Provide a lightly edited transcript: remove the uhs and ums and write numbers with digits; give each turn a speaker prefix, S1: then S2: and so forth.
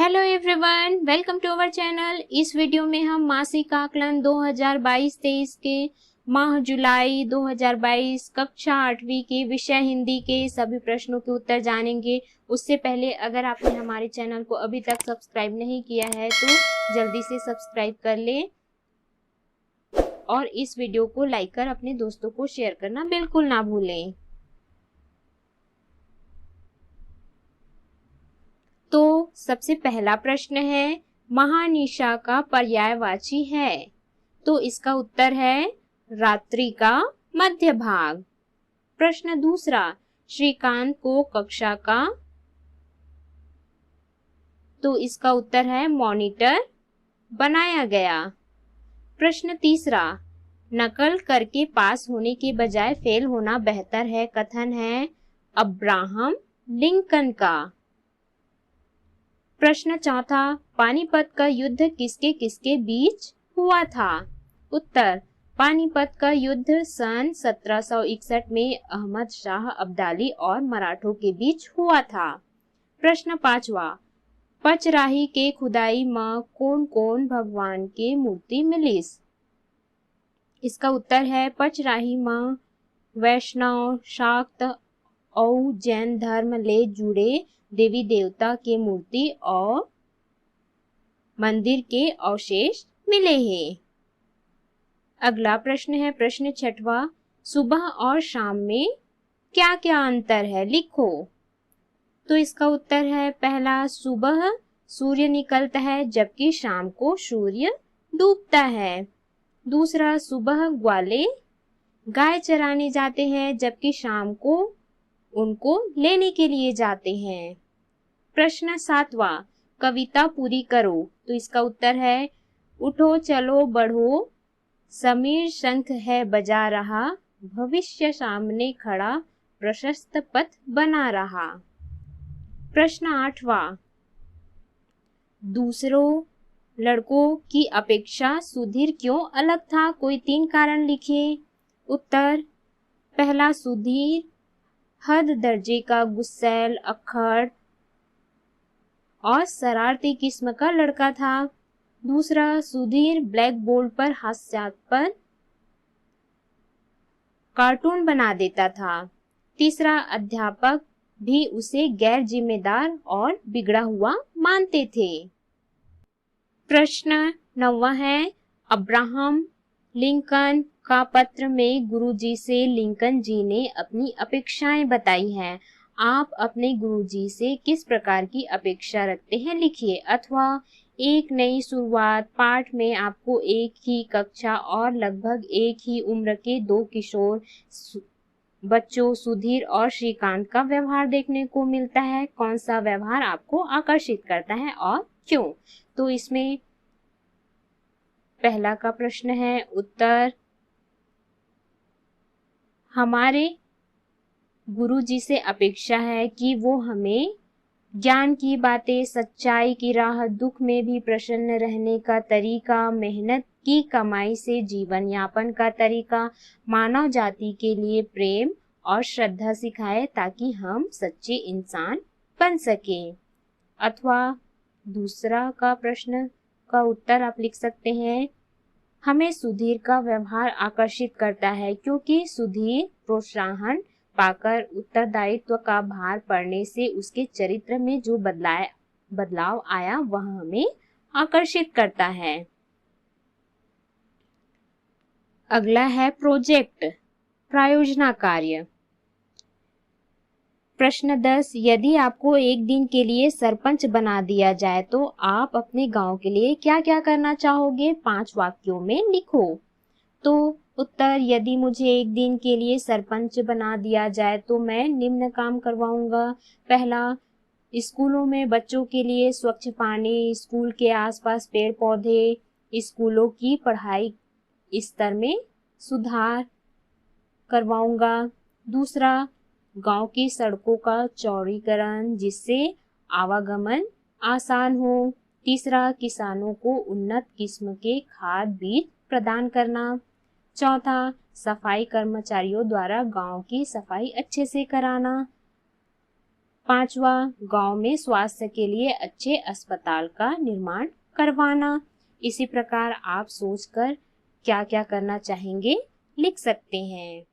S1: Hello everyone, welcome to our channel. इस video में हम मासिक आकलन 2022-23 के माह जुलाई 2022 कक्षा 8वीं के विषय हिंदी के सभी प्रश्नों के उत्तर जानेंगे। उससे पहले अगर आपने हमारे चैनल को अभी तक सब्सक्राइब नहीं किया है तो जल्दी से सब्सक्राइब कर ले और इस वीडियो को लाइक कर अपने दोस्तों को शेयर करना बिल्कुल ना भूलें। तो सबसे पहला प्रश्न है, महानिशा का पर्यायवाची है, तो इसका उत्तर है रात्रि का मध्य भाग। प्रश्न दूसरा, श्रीकांत को कक्षा का, तो इसका उत्तर है मॉनिटर बनाया गया। प्रश्न तीसरा, नकल करके पास होने के बजाय फेल होना बेहतर है, कथन है अब्राहम लिंकन का। प्रश्न चौथा, पानीपत का युद्ध किसके किसके बीच हुआ था? उत्तर, पानीपत का युद्ध सन 1761 में अहमद शाह अब्दाली और मराठों के बीच हुआ था। प्रश्न पांचवा, पचराही के खुदाई में कौन कौन भगवान की मूर्ति मिली? इसका उत्तर है पचराही में वैष्णव, शाक्त और जैन धर्म ले जुड़े देवी देवता के मूर्ति और मंदिर के अवशेष मिले हैं। अगला प्रश्न है प्रश्न छठवां, सुबह और शाम में क्या क्या अंतर है, लिखो। तो इसका उत्तर है पहला, सुबह सूर्य निकलता है जबकि शाम को सूर्य डूबता है। दूसरा, सुबह ग्वाले गाय चराने जाते हैं जबकि शाम को उनको लेने के लिए जाते हैं। प्रश्न सातवां, कविता पूरी करो, तो इसका उत्तर है उठो चलो बढ़ो, समीर शंख है बजा रहा, भविष्य सामने खड़ा, प्रशस्त पथ बना रहा। प्रश्न आठवां, दूसरों लड़कों की अपेक्षा सुधीर क्यों अलग था, कोई 3 कारण लिखिए। उत्तर, पहला, सुधीर हद दर्जे का गुस्सैल, अक्खड़ और शरारती किस्म का लड़का था। दूसरा, सुधीर ब्लैक बोर्ड पर हास्यास्पद कार्टून बना देता था। तीसरा, अध्यापक भी उसे गैर जिम्मेदार और बिगड़ा हुआ मानते थे। प्रश्न 9वां है, अब्राहम लिंकन का पत्र में गुरुजी से लिंकन जी ने अपनी अपेक्षाएं बताई हैं। आप अपने गुरुजी से किस प्रकार की अपेक्षा रखते हैं, लिखिए। अथवा एक नई शुरुआत, पाठ में आपको एक ही कक्षा और लगभग एक ही उम्र के 2 किशोर बच्चों सुधीर और श्रीकांत का व्यवहार देखने को मिलता है। कौन सा व्यवहार आपको आकर्षित करता है और क्यों? तो इसमें पहला का प्रश्न है उत्तर, हमारे गुरुजी से अपेक्षा है कि वो हमें ज्ञान की बातें, सच्चाई की राह, दुख में भी प्रसन्न रहने का तरीका, मेहनत की कमाई से जीवन यापन का तरीका, मानव जाति के लिए प्रेम और श्रद्धा सिखाए ताकि हम सच्चे इंसान बन सकें। अथवा दूसरा का प्रश्न का उत्तर आप लिख सकते हैं, हमें सुधीर का व्यवहार आकर्षित करता है क्योंकि सुधीर प्रोत्साहन पाकर उत्तरदायित्व का भार पड़ने से उसके चरित्र में जो बदलाव आया वह हमें आकर्षित करता है। अगला है प्रोजेक्ट, प्रायोजना कार्य। प्रश्न 10, यदि आपको एक दिन के लिए सरपंच बना दिया जाए तो आप अपने गांव के लिए क्या क्या करना चाहोगे, 5 वाक्यों में लिखो। तो उत्तर, यदि मुझे एक दिन के लिए सरपंच बना दिया जाए तो मैं निम्न काम करवाऊंगा। पहला, स्कूलों में बच्चों के लिए स्वच्छ पानी, स्कूल के आसपास पेड़ पौधे, स्कूलों की पढ़ाई स्तर में सुधार करवाऊंगा। दूसरा, गांव की सड़कों का चौड़ीकरण जिससे आवागमन आसान हो। तीसरा, किसानों को उन्नत किस्म के खाद बीज प्रदान करना। चौथा, सफाई कर्मचारियों द्वारा गांव की सफाई अच्छे से कराना। पांचवा, गांव में स्वास्थ्य के लिए अच्छे अस्पताल का निर्माण करवाना। इसी प्रकार आप सोचकर क्या क्या करना चाहेंगे लिख सकते हैं।